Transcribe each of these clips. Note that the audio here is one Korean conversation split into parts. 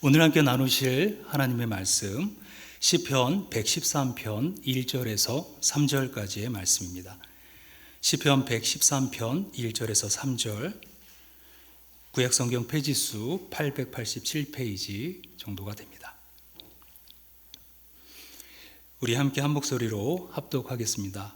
오늘 함께 나누실 하나님의 말씀 시편 113편 1절에서 3절까지의 말씀입니다. 시편 113편 1절에서 3절, 구약성경 페이지수 887페이지 정도가 됩니다. 우리 함께 한 목소리로 합독하겠습니다.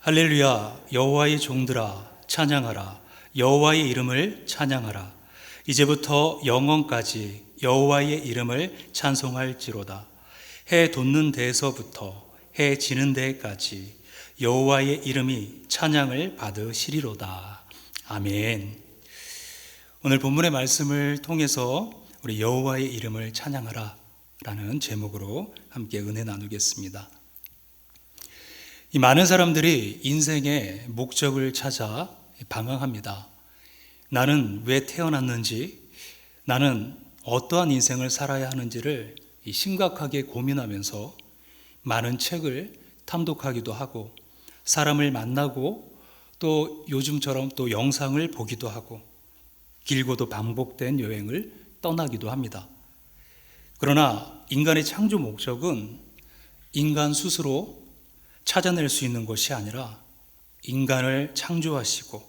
할렐루야, 여호와의 종들아 찬양하라. 여호와의 이름을 찬양하라. 이제부터 영원까지 여호와의 이름을 찬송할지로다. 해 돋는 데에서부터 해 지는 데까지 여호와의 이름이 찬양을 받으시리로다. 아멘. 오늘 본문의 말씀을 통해서 우리 여호와의 이름을 찬양하라 라는 제목으로 함께 은혜 나누겠습니다. 이 많은 사람들이 인생의 목적을 찾아 방황합니다. 나는 왜 태어났는지, 나는 어떠한 인생을 살아야 하는지를 심각하게 고민하면서 많은 책을 탐독하기도 하고, 사람을 만나고, 또 요즘처럼 또 영상을 보기도 하고, 길고도 반복된 여행을 떠나기도 합니다. 그러나 인간의 창조 목적은 인간 스스로 찾아낼 수 있는 것이 아니라 인간을 창조하시고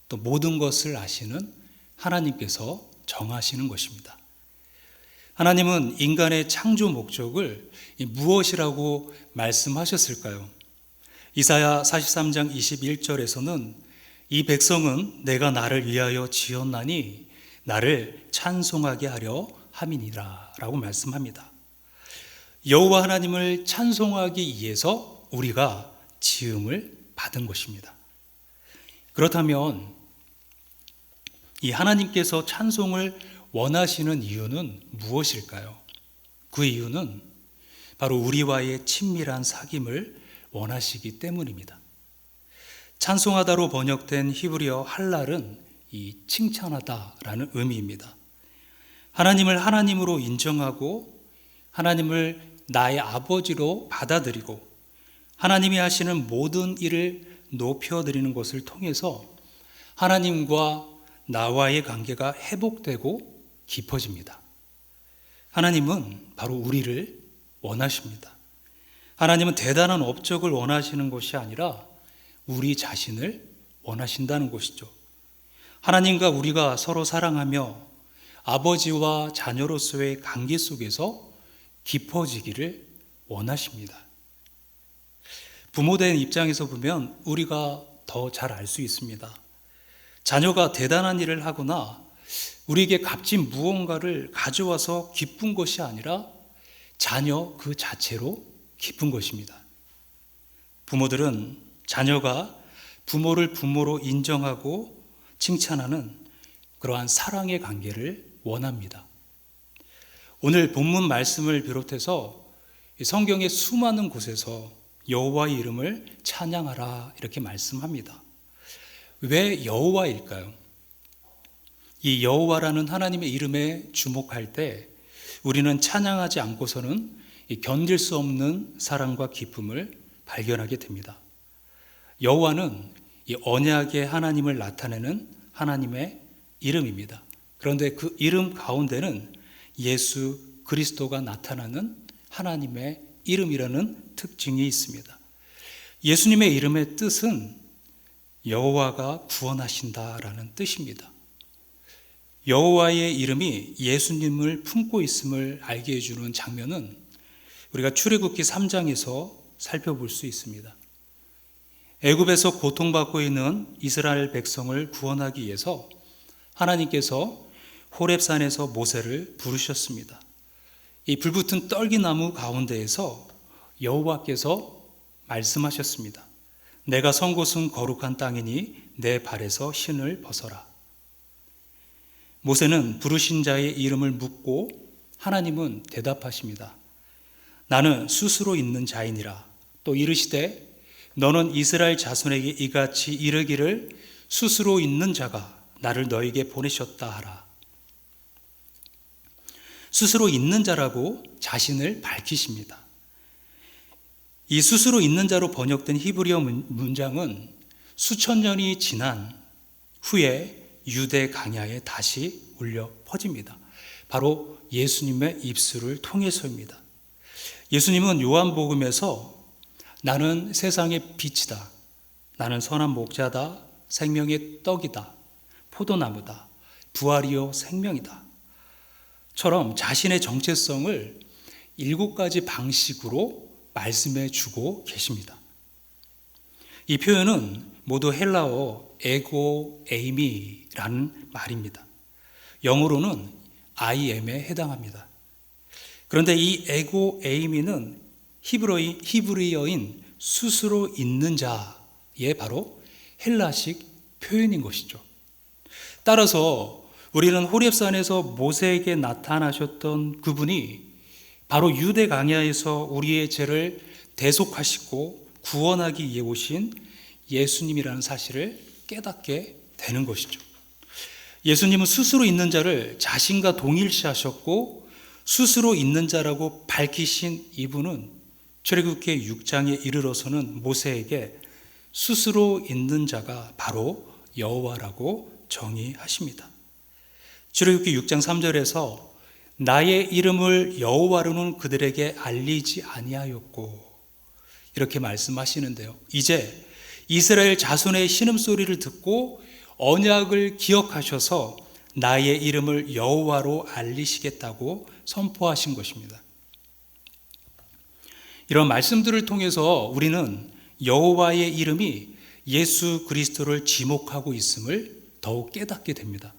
또 모든 것을 아시는 하나님께서 정하시는 것입니다. 하나님은 인간의 창조 목적을 무엇이라고 말씀하셨을까요? 이사야 43장 21절에서는 이 백성은 내가 나를 위하여 지었나니 나를 찬송하게 하려 함이니라 라고 말씀합니다. 여호와 하나님을 찬송하기 위해서 우리가 지음을 받은 것입니다. 그렇다면 이 하나님께서 찬송을 원하시는 이유는 무엇일까요? 그 이유는 바로 우리와의 친밀한 사귐을 원하시기 때문입니다. 찬송하다로 번역된 히브리어 할랄은 이 칭찬하다라는 의미입니다. 하나님을 하나님으로 인정하고 하나님을 나의 아버지로 받아들이고 하나님이 하시는 모든 일을 높여드리는 것을 통해서 하나님과 나와의 관계가 회복되고 깊어집니다. 하나님은 바로 우리를 원하십니다. 하나님은 대단한 업적을 원하시는 것이 아니라 우리 자신을 원하신다는 것이죠. 하나님과 우리가 서로 사랑하며 아버지와 자녀로서의 관계 속에서 깊어지기를 원하십니다. 부모된 입장에서 보면 우리가 더 잘 알 수 있습니다. 자녀가 대단한 일을 하거나 우리에게 값진 무언가를 가져와서 기쁜 것이 아니라 자녀 그 자체로 기쁜 것입니다. 부모들은 자녀가 부모를 부모로 인정하고 칭찬하는 그러한 사랑의 관계를 원합니다. 오늘 본문 말씀을 비롯해서 성경의 수많은 곳에서 여호와의 이름을 찬양하라 이렇게 말씀합니다. 왜 여호와일까요? 이 여호와라는 하나님의 이름에 주목할 때 우리는 찬양하지 않고서는 견딜 수 없는 사랑과 기쁨을 발견하게 됩니다. 여호와는 이 언약의 하나님을 나타내는 하나님의 이름입니다. 그런데 그 이름 가운데는 예수 그리스도가 나타나는 하나님의 이름이라는 특징이 있습니다. 예수님의 이름의 뜻은 여호와가 구원하신다라는 뜻입니다. 여호와의 이름이 예수님을 품고 있음을 알게 해주는 장면은 우리가 출애굽기 3장에서 살펴볼 수 있습니다. 애굽에서 고통받고 있는 이스라엘 백성을 구원하기 위해서 하나님께서 호렙산에서 모세를 부르셨습니다. 이 불붙은 떨기나무 가운데에서 여호와께서 말씀하셨습니다. 내가 선 곳은 거룩한 땅이니 내 발에서 신을 벗어라. 모세는 부르신 자의 이름을 묻고 하나님은 대답하십니다. 나는 스스로 있는 자이니라. 또 이르시되 너는 이스라엘 자손에게 이같이 이르기를 스스로 있는 자가 나를 너에게 보내셨다 하라. 스스로 있는 자라고 자신을 밝히십니다. 이 스스로 있는 자로 번역된 히브리어 문장은 수천 년이 지난 후에 유대 강야에 다시 울려 퍼집니다. 바로 예수님의 입술을 통해서입니다. 예수님은 요한복음에서 나는 세상의 빛이다, 나는 선한 목자다, 생명의 떡이다, 포도나무다, 부활이요 생명이다 처럼 자신의 정체성을 7가지 방식으로 말씀해 주고 계십니다. 이 표현은 모두 헬라어 에고 에이미라는 말입니다. 영어로는 I am에 해당합니다. 그런데 이 에고 에이미는 히브리어인 스스로 있는 자의 바로 헬라식 표현인 것이죠. 따라서 우리는 호렙산에서 모세에게 나타나셨던 그분이 바로 유대 광야에서 우리의 죄를 대속하시고 구원하기 위해 오신 예수님이라는 사실을 깨닫게 되는 것이죠. 예수님은 스스로 있는 자를 자신과 동일시하셨고 스스로 있는 자라고 밝히신 이분은 출애굽기 6장에 이르러서는 모세에게 스스로 있는 자가 바로 여호와라고 정의하십니다. 출애굽기 6장 3절에서 나의 이름을 여호와로는 그들에게 알리지 아니하였고 이렇게 말씀하시는데요. 이제 이스라엘 자손의 신음소리를 듣고 언약을 기억하셔서 나의 이름을 여호와로 알리시겠다고 선포하신 것입니다. 이런 말씀들을 통해서 우리는 여호와의 이름이 예수 그리스도를 지목하고 있음을 더욱 깨닫게 됩니다.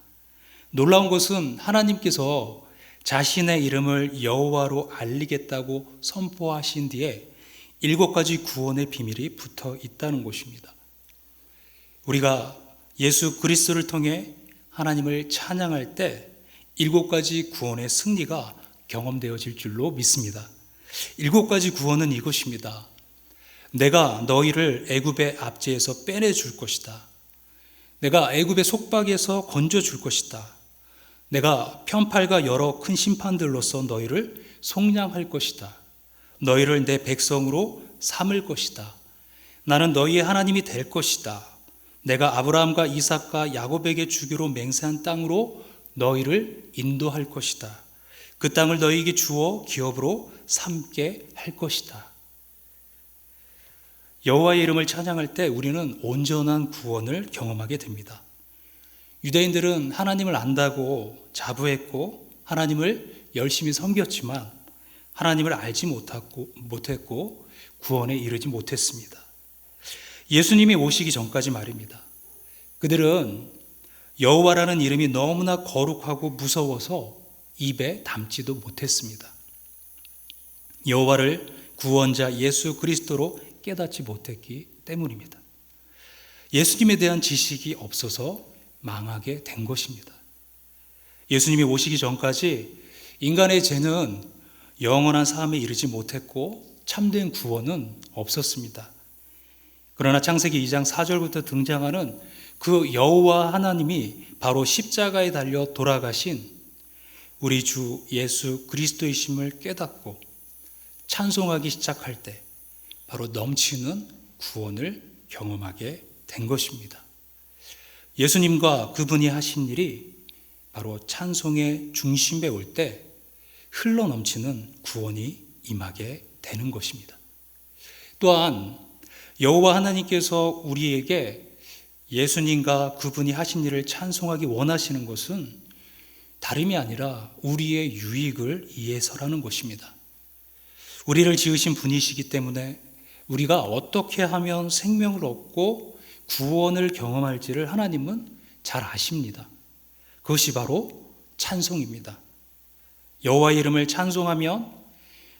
놀라운 것은 하나님께서 자신의 이름을 여호와로 알리겠다고 선포하신 뒤에 7가지 구원의 비밀이 붙어 있다는 것입니다. 우리가 예수 그리스도를 통해 하나님을 찬양할 때 7가지 구원의 승리가 경험되어질 줄로 믿습니다. 7가지 구원은 이것입니다. 내가 너희를 애굽의 압제에서 빼내줄 것이다. 내가 애굽의 속박에서 건져줄 것이다. 내가 편팔과 여러 큰 심판들로서 너희를 속량할 것이다. 너희를 내 백성으로 삼을 것이다. 나는 너희의 하나님이 될 것이다. 내가 아브라함과 이삭과 야곱에게 주기로 맹세한 땅으로 너희를 인도할 것이다. 그 땅을 너희에게 주어 기업으로 삼게 할 것이다. 여호와의 이름을 찬양할 때 우리는 온전한 구원을 경험하게 됩니다. 유대인들은 하나님을 안다고 자부했고 하나님을 열심히 섬겼지만 하나님을 알지 못했고 구원에 이르지 못했습니다. 예수님이 오시기 전까지 말입니다. 그들은 여호와라는 이름이 너무나 거룩하고 무서워서 입에 담지도 못했습니다. 여호와를 구원자 예수 그리스도로 깨닫지 못했기 때문입니다. 예수님에 대한 지식이 없어서 망하게 된 것입니다. 예수님이 오시기 전까지 인간의 죄는 영원한 사함에 이르지 못했고 참된 구원은 없었습니다. 그러나 창세기 2장 4절부터 등장하는 그 여호와 하나님이 바로 십자가에 달려 돌아가신 우리 주 예수 그리스도이심을 깨닫고 찬송하기 시작할 때 바로 넘치는 구원을 경험하게 된 것입니다. 예수님과 그분이 하신 일이 바로 찬송의 중심에 올 때 흘러 넘치는 구원이 임하게 되는 것입니다. 또한 여호와 하나님께서 우리에게 예수님과 그분이 하신 일을 찬송하기 원하시는 것은 다름이 아니라 우리의 유익을 위해서라는 것입니다. 우리를 지으신 분이시기 때문에 우리가 어떻게 하면 생명을 얻고 구원을 경험할지를 하나님은 잘 아십니다. 그것이 바로 찬송입니다. 여호와의 이름을 찬송하면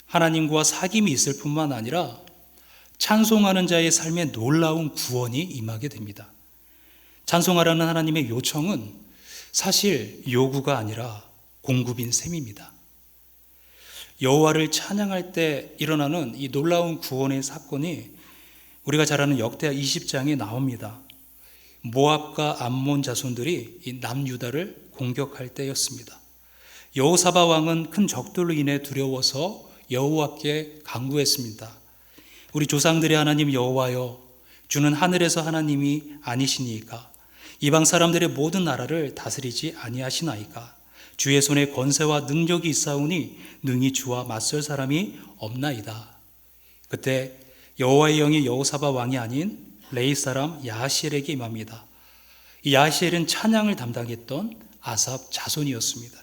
하나님과 사귐이 있을 뿐만 아니라 찬송하는 자의 삶에 놀라운 구원이 임하게 됩니다. 찬송하라는 하나님의 요청은 사실 요구가 아니라 공급인 셈입니다. 여호와를 찬양할 때 일어나는 이 놀라운 구원의 사건이 우리가 잘 아는 역대하 20장에 나옵니다. 모압과 암몬 자손들이 이 남유다를 공격할 때였습니다. 여호사밧 왕은 큰 적들로 인해 두려워서 여호와께 간구했습니다. 우리 조상들의 하나님 여호와여, 주는 하늘에서 하나님이 아니시니까 이방 사람들의 모든 나라를 다스리지 아니하시나이까? 주의 손에 권세와 능력이 있사오니 능히 주와 맞설 사람이 없나이다. 그때 여호와의 영이 여호사밧 왕이 아닌 레이 사람 야하시엘에게 임합니다. 이 야하시엘은 찬양을 담당했던 아삽 자손이었습니다.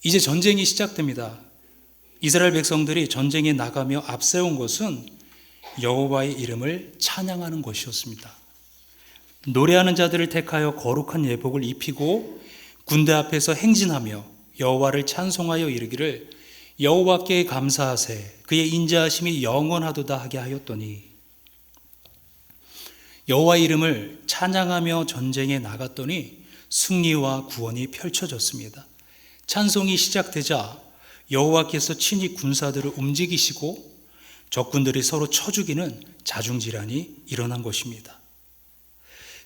이제 전쟁이 시작됩니다. 이스라엘 백성들이 전쟁에 나가며 앞세운 것은 여호와의 이름을 찬양하는 것이었습니다. 노래하는 자들을 택하여 거룩한 예복을 입히고 군대 앞에서 행진하며 여호와를 찬송하여 이르기를 여호와께 감사하세 그의 인자하심이 영원하도다 하게 하였더니, 여호와의 이름을 찬양하며 전쟁에 나갔더니 승리와 구원이 펼쳐졌습니다. 찬송이 시작되자 여호와께서 친히 군사들을 움직이시고 적군들이 서로 쳐 죽이는 자중질환이 일어난 것입니다.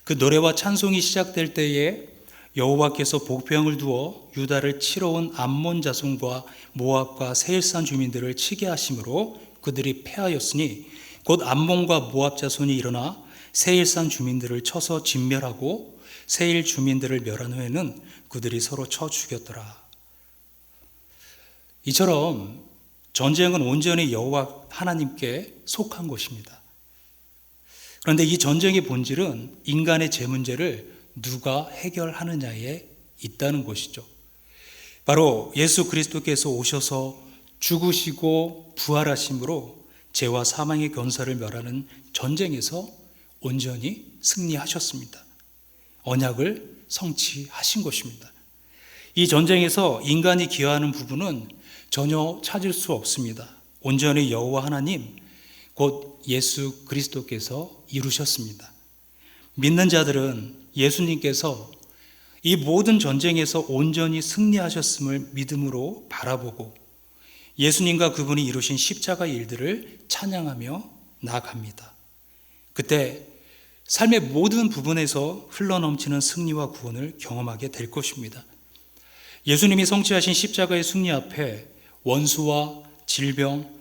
그 노래와 찬송이 시작될 때에 여호와께서 복병을 두어 유다를 치러 온 암몬 자손과 모압과 세일산 주민들을 치게 하심으로 그들이 패하였으니 곧 암몬과 모압 자손이 일어나 세일산 주민들을 쳐서 진멸하고 세일 주민들을 멸한 후에는 그들이 서로 쳐 죽였더라. 이처럼 전쟁은 온전히 여호와 하나님께 속한 것입니다. 그런데 이 전쟁의 본질은 인간의 죄 문제를 누가 해결하느냐에 있다는 것이죠. 바로 예수 그리스도께서 오셔서 죽으시고 부활하심으로 죄와 사망의 권세를 멸하는 전쟁에서 온전히 승리하셨습니다. 언약을 성취하신 것입니다. 이 전쟁에서 인간이 기여하는 부분은 전혀 찾을 수 없습니다. 온전히 여호와 하나님 곧 예수 그리스도께서 이루셨습니다. 믿는 자들은 예수님께서 이 모든 전쟁에서 온전히 승리하셨음을 믿음으로 바라보고 예수님과 그분이 이루신 십자가의 일들을 찬양하며 나아갑니다. 그때 삶의 모든 부분에서 흘러넘치는 승리와 구원을 경험하게 될 것입니다. 예수님이 성취하신 십자가의 승리 앞에 원수와 질병,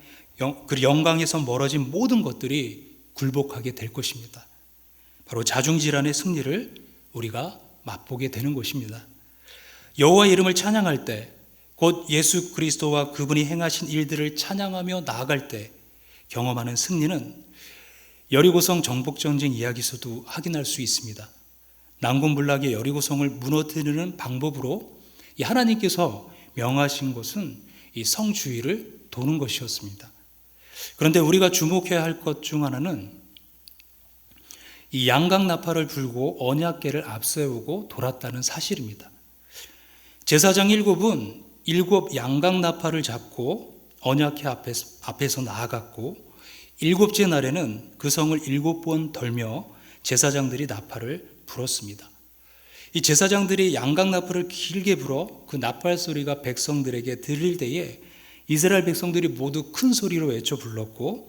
그 영광에서 멀어진 모든 것들이 굴복하게 될 것입니다. 바로 자중질환의 승리를 우리가 맛보게 되는 것입니다. 여호와의 이름을 찬양할 때, 곧 예수 그리스도와 그분이 행하신 일들을 찬양하며 나아갈 때 경험하는 승리는 여리고성 정복전쟁 이야기에서도 확인할 수 있습니다. 난공불락의 여리고성을 무너뜨리는 방법으로 이 하나님께서 명하신 것은 이 성 주위를 도는 것이었습니다. 그런데 우리가 주목해야 할 것 중 하나는 이 양강나팔을 불고 언약궤를 앞세우고 돌았다는 사실입니다. 제사장 7은 7 양강나팔을 잡고 언약궤 앞에서 나아갔고 7째 날에는 그 성을 7번 돌며 제사장들이 나팔을 불었습니다. 이 제사장들이 양강나팔을 길게 불어 그 나팔 소리가 백성들에게 들릴 때에 이스라엘 백성들이 모두 큰 소리로 외쳐 불렀고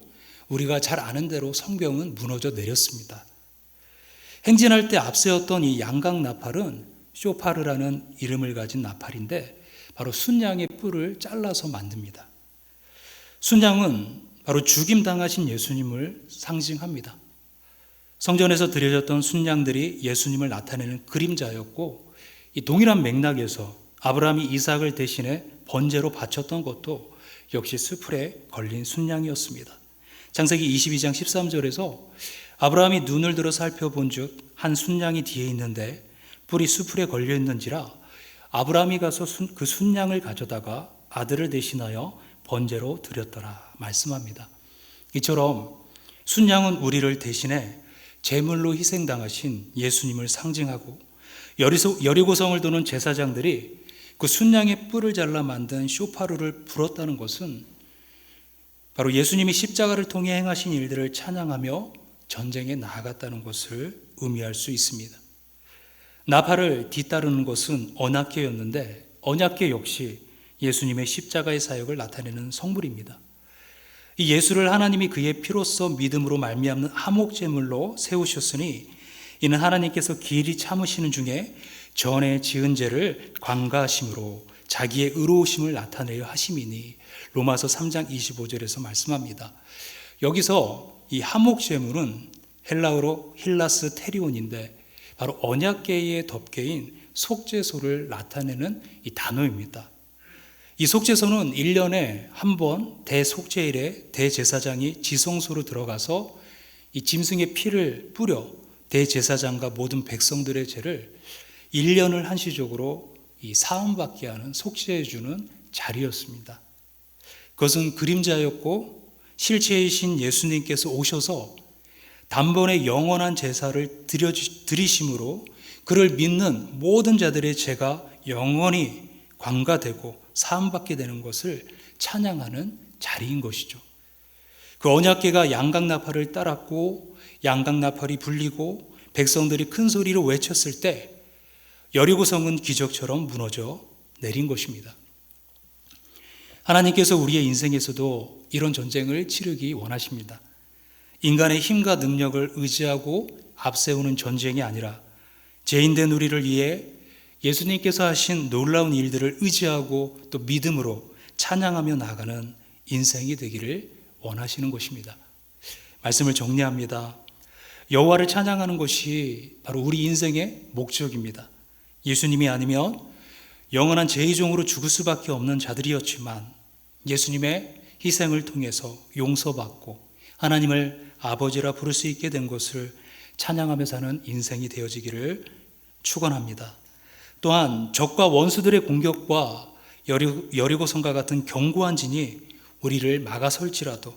우리가 잘 아는 대로 성벽은 무너져 내렸습니다. 행진할 때 앞세웠던 이 양강나팔은 쇼파르라는 이름을 가진 나팔인데 바로 순양의 뿔을 잘라서 만듭니다. 순양은 바로 죽임당하신 예수님을 상징합니다. 성전에서 드려졌던 순양들이 예수님을 나타내는 그림자였고 이 동일한 맥락에서 아브라함이 이삭을 대신해 번제로 바쳤던 것도 역시 수풀에 걸린 순양이었습니다. 창세기 22장 13절에서 아브라함이 눈을 들어 살펴본 즉 한 순양이 뒤에 있는데 뿔이 수풀에 걸려 있는지라 아브라함이 가서 그 순양을 가져다가 아들을 대신하여 번제로 드렸더라 말씀합니다. 이처럼 순양은 우리를 대신해 제물로 희생당하신 예수님을 상징하고 여리고성을 도는 제사장들이 그 순양의 뿔을 잘라 만든 쇼파루를 불었다는 것은 바로 예수님이 십자가를 통해 행하신 일들을 찬양하며 전쟁에 나아갔다는 것을 의미할 수 있습니다. 나팔을 뒤따르는 것은 언약궤였는데 언약궤 역시 예수님의 십자가의 사역을 나타내는 성물입니다. 이 예수를 하나님이 그의 피로써 믿음으로 말미암는 화목제물로 세우셨으니 이는 하나님께서 길이 참으시는 중에 전에 지은 죄를 관가하심으로 자기의 의로우심을 나타내려 하심이니 로마서 3장 25절에서 말씀합니다. 여기서 이 화목제물은 헬라어로 힐라스 테리온인데 바로 언약궤의 덮개인 속죄소를 나타내는 이 단어입니다. 이 속죄소는 1년에 한 번 대속죄일에 대제사장이 지성소로 들어가서 이 짐승의 피를 뿌려 대제사장과 모든 백성들의 죄를 1년을 한시적으로 이 사함받게 하는 속죄해 주는 자리였습니다. 그것은 그림자였고 실체이신 예수님께서 오셔서 단번에 영원한 제사를 드리심으로 그를 믿는 모든 자들의 죄가 영원히 관가되고 사함받게 되는 것을 찬양하는 자리인 것이죠. 그 언약궤가 양각나팔을 따랐고 양각나팔이 불리고 백성들이 큰 소리로 외쳤을 때 여리고성은 기적처럼 무너져 내린 것입니다. 하나님께서 우리의 인생에서도 이런 전쟁을 치르기 원하십니다. 인간의 힘과 능력을 의지하고 앞세우는 전쟁이 아니라 죄인된 우리를 위해 예수님께서 하신 놀라운 일들을 의지하고 또 믿음으로 찬양하며 나아가는 인생이 되기를 원하시는 것입니다. 말씀을 정리합니다. 여호와를 찬양하는 것이 바로 우리 인생의 목적입니다. 예수님이 아니면 영원한 죄의종으로 죽을 수밖에 없는 자들이었지만 예수님의 희생을 통해서 용서받고 하나님을 아버지라 부를 수 있게 된 것을 찬양하며 사는 인생이 되어지기를 축원합니다. 또한 적과 원수들의 공격과 여리고성과 같은 견고한 진이 우리를 막아설지라도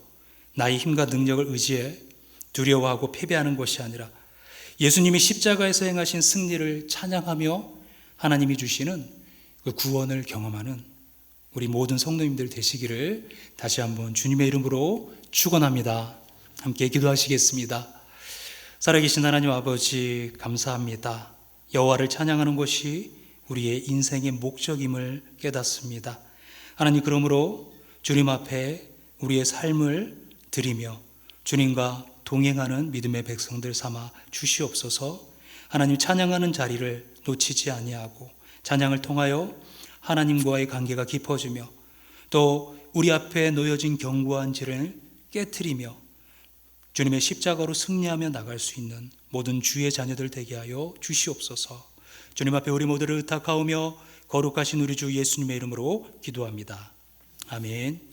나의 힘과 능력을 의지해 두려워하고 패배하는 것이 아니라 예수님이 십자가에서 행하신 승리를 찬양하며 하나님이 주시는 그 구원을 경험하는 우리 모든 성도님들 되시기를 다시 한번 주님의 이름으로 축원합니다. 함께 기도하시겠습니다. 살아계신 하나님 아버지 감사합니다. 여호와를 찬양하는 것이 우리의 인생의 목적임을 깨닫습니다. 하나님, 그러므로 주님 앞에 우리의 삶을 드리며 주님과 동행하는 믿음의 백성들 삼아 주시옵소서. 하나님, 찬양하는 자리를 놓치지 아니하고 찬양을 통하여 하나님과의 관계가 깊어지며 또 우리 앞에 놓여진 견고한 질을 깨트리며 주님의 십자가로 승리하며 나갈 수 있는 모든 주의 자녀들 되게 하여 주시옵소서. 주님 앞에 우리 모두를 의탁하오며 거룩하신 우리 주 예수님의 이름으로 기도합니다. 아멘.